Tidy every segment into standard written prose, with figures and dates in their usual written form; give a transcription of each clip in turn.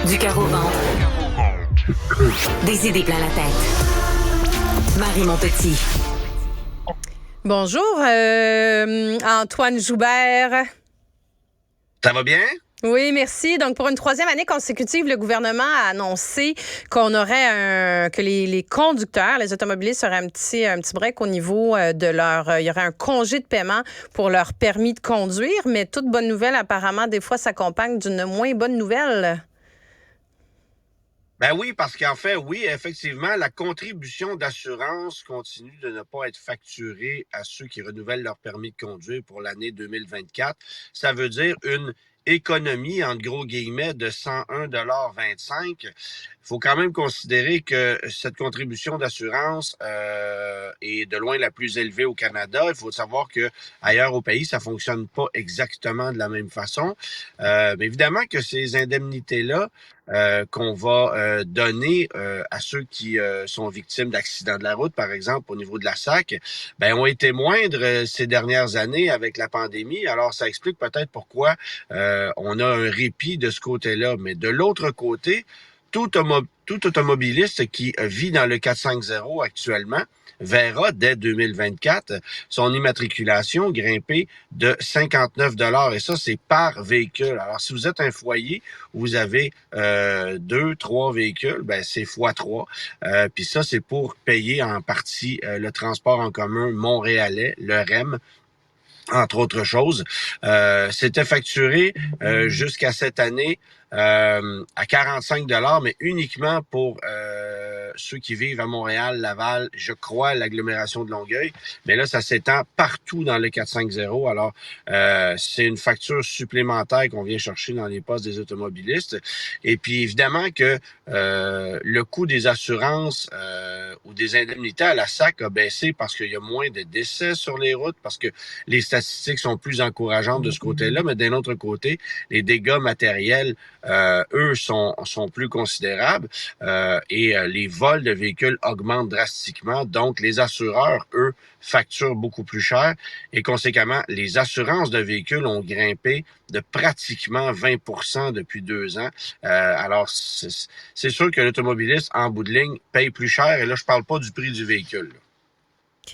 Du cœur au ventre. Des idées plein la tête. Marie Montpetit. Bonjour, Antoine Joubert. Ça va bien? Oui, merci. Donc, pour une troisième année consécutive, le gouvernement a annoncé qu'on aurait que les conducteurs, les automobilistes auraient un petit break au niveau de il y aurait un congé de paiement pour leur permis de conduire, mais toute bonne nouvelle, apparemment, des fois, s'accompagne d'une moins bonne nouvelle. Ben oui, parce qu'en fait, oui, effectivement, la contribution d'assurance continue de ne pas être facturée à ceux qui renouvellent leur permis de conduire pour l'année 2024. Ça veut dire une économie, entre gros guillemets, de 101,25 $. Il faut quand même considérer que cette contribution d'assurance est de loin la plus élevée au Canada. Il faut savoir que ailleurs au pays, ça fonctionne pas exactement de la même façon. Mais évidemment que ces indemnités-là qu'on va donner à ceux qui sont victimes d'accidents de la route, par exemple, au niveau de la SAC, ben, ont été moindres ces dernières années avec la pandémie. Alors, ça explique peut-être pourquoi on a un répit de ce côté-là. Mais de l'autre côté, tout automobiliste qui vit dans le 450 actuellement verra dès 2024 son immatriculation grimper de 59 $. Et ça, c'est par véhicule. Alors, si vous êtes un foyer où vous avez 2-3 véhicules, ben c'est fois 3. Puis ça, c'est pour payer en partie le transport en commun montréalais, le REM, entre autres choses. C'était facturé jusqu'à cette année à 45 $, mais uniquement pour ceux qui vivent à Montréal, Laval, je crois, l'agglomération de Longueuil. Mais là, ça s'étend partout dans le 450. Alors, c'est une facture supplémentaire qu'on vient chercher dans les postes des automobilistes. Et puis, évidemment que le coût des assurances ou des indemnités à la SAC a baissé parce qu'il y a moins de décès sur les routes, parce que les statistiques sont plus encourageantes de ce côté-là. Mais d'un autre côté, les dégâts matériels eux, sont plus considérables et les vols de véhicules augmentent drastiquement. Donc, les assureurs, eux, facturent beaucoup plus cher et conséquemment, les assurances de véhicules ont grimpé de pratiquement 20 % depuis 2 ans. Alors, c'est sûr que l'automobiliste, en bout de ligne, paye plus cher. Et là, je parle pas du prix du véhicule.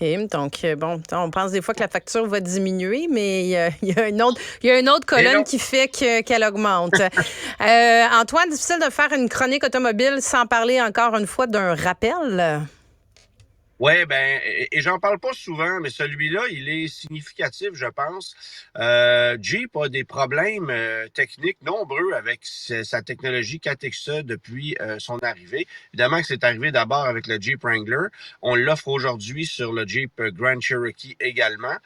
OK. Donc, bon, on pense des fois que la facture va diminuer, mais il y a une autre colonne qui fait qu'elle augmente. Antoine, difficile de faire une chronique automobile sans parler encore une fois d'un rappel. Ouais, ben, et j'en parle pas souvent, mais celui-là, il est significatif, je pense. Jeep a des problèmes techniques nombreux avec sa technologie 4XE depuis son arrivée. Évidemment que c'est arrivé d'abord avec le Jeep Wrangler. On l'offre aujourd'hui sur le Jeep Grand Cherokee également.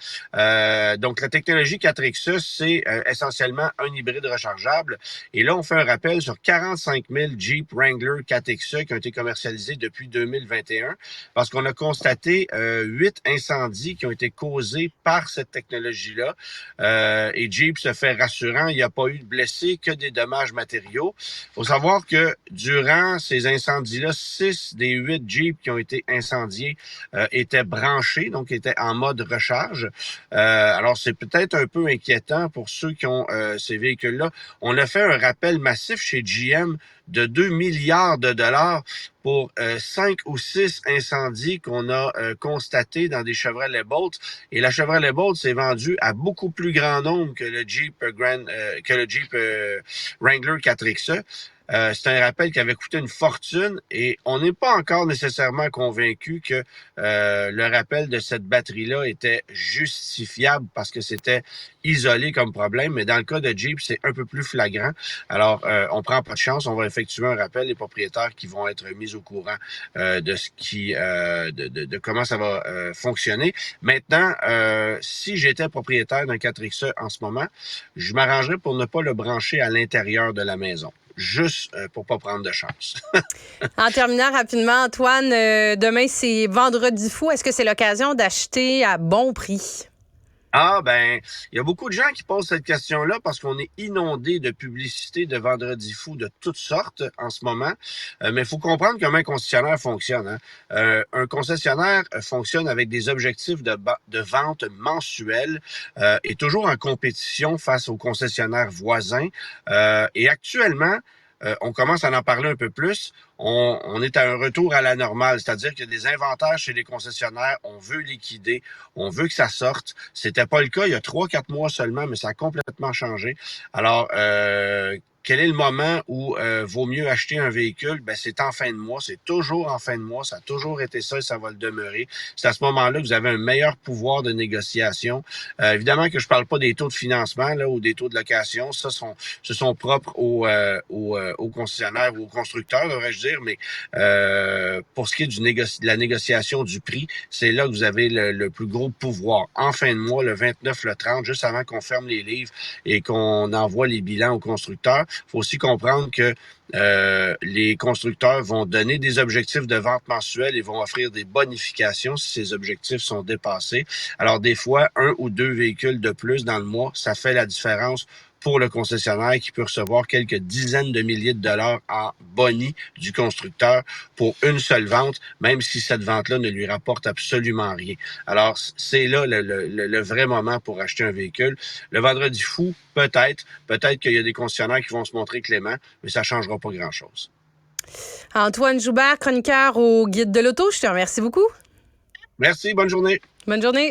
Donc, la technologie 4XE, c'est essentiellement un hybride rechargeable. Et là, on fait un rappel sur 45 000 Jeep Wrangler 4XE qui ont été commercialisés depuis 2021 parce qu'on a constaté 8 incendies qui ont été causés par cette technologie-là. Et Jeep se fait rassurant, il n'y a pas eu de blessés, que des dommages matériaux. Il faut savoir que durant ces incendies-là, 6 des 8 Jeeps qui ont été incendiés étaient branchés, donc étaient en mode recharge. Alors, c'est peut-être un peu inquiétant pour ceux qui ont ces véhicules-là. On a fait un rappel massif chez GM de 2 milliards de dollars pour 5 ou 6 incendies qu'on a constatés dans des Chevrolet Bolt. Et la Chevrolet Bolt s'est vendue à beaucoup plus grand nombre que le Jeep Wrangler 4XE. C'est un rappel qui avait coûté une fortune et on n'est pas encore nécessairement convaincu que le rappel de cette batterie-là était justifiable parce que c'était isolé comme problème. Mais dans le cas de Jeep, c'est un peu plus flagrant. Alors, on prend pas de chance. On va effectuer un rappel. Les propriétaires qui vont être mis au courant de ce qui, de comment ça va fonctionner. Maintenant, si j'étais propriétaire d'un 4XE en ce moment, je m'arrangerais pour ne pas le brancher à l'intérieur de la maison. Juste pour pas prendre de chance. En terminant rapidement, Antoine, demain, c'est Vendredi fou. Est-ce que c'est l'occasion d'acheter à bon prix? Ah, ben, il y a beaucoup de gens qui posent cette question-là parce qu'on est inondé de publicités de Vendredi fou de toutes sortes en ce moment. Mais il faut comprendre comment un concessionnaire fonctionne. Hein. Un concessionnaire fonctionne avec des objectifs de vente mensuels et toujours en compétition face aux concessionnaires voisins. Et actuellement, on commence à en parler un peu plus. On est à un retour à la normale, c'est-à-dire qu'il y a des inventaires chez les concessionnaires, on veut liquider, on veut que ça sorte. C'était pas le cas il y a 3-4 mois seulement, mais ça a complètement changé. Alors, quel est le moment où vaut mieux acheter un véhicule? Ben, c'est en fin de mois. C'est toujours en fin de mois. Ça a toujours été ça et ça va le demeurer. C'est à ce moment-là que vous avez un meilleur pouvoir de négociation. Évidemment que je parle pas des taux de financement là, ou des taux de location. Ce sont propres aux concessionnaires ou aux constructeurs, devrais-je dire. Mais pour ce qui est de la négociation du prix, c'est là que vous avez le plus gros pouvoir. En fin de mois, le 29, le 30, juste avant qu'on ferme les livres et qu'on envoie les bilans aux constructeurs. Il faut aussi comprendre que les constructeurs vont donner des objectifs de vente mensuels et vont offrir des bonifications si ces objectifs sont dépassés. Alors, des fois, 1 ou 2 véhicules de plus dans le mois, ça fait la différence pour le concessionnaire qui peut recevoir quelques dizaines de milliers de dollars en boni du constructeur pour une seule vente, même si cette vente-là ne lui rapporte absolument rien. Alors, c'est là le vrai moment pour acheter un véhicule. Le vendredi fou, peut-être qu'il y a des concessionnaires qui vont se montrer cléments, mais ça ne changera pas grand-chose. Antoine Joubert, chroniqueur au Guide de l'auto, je te remercie beaucoup. Merci, bonne journée. Bonne journée.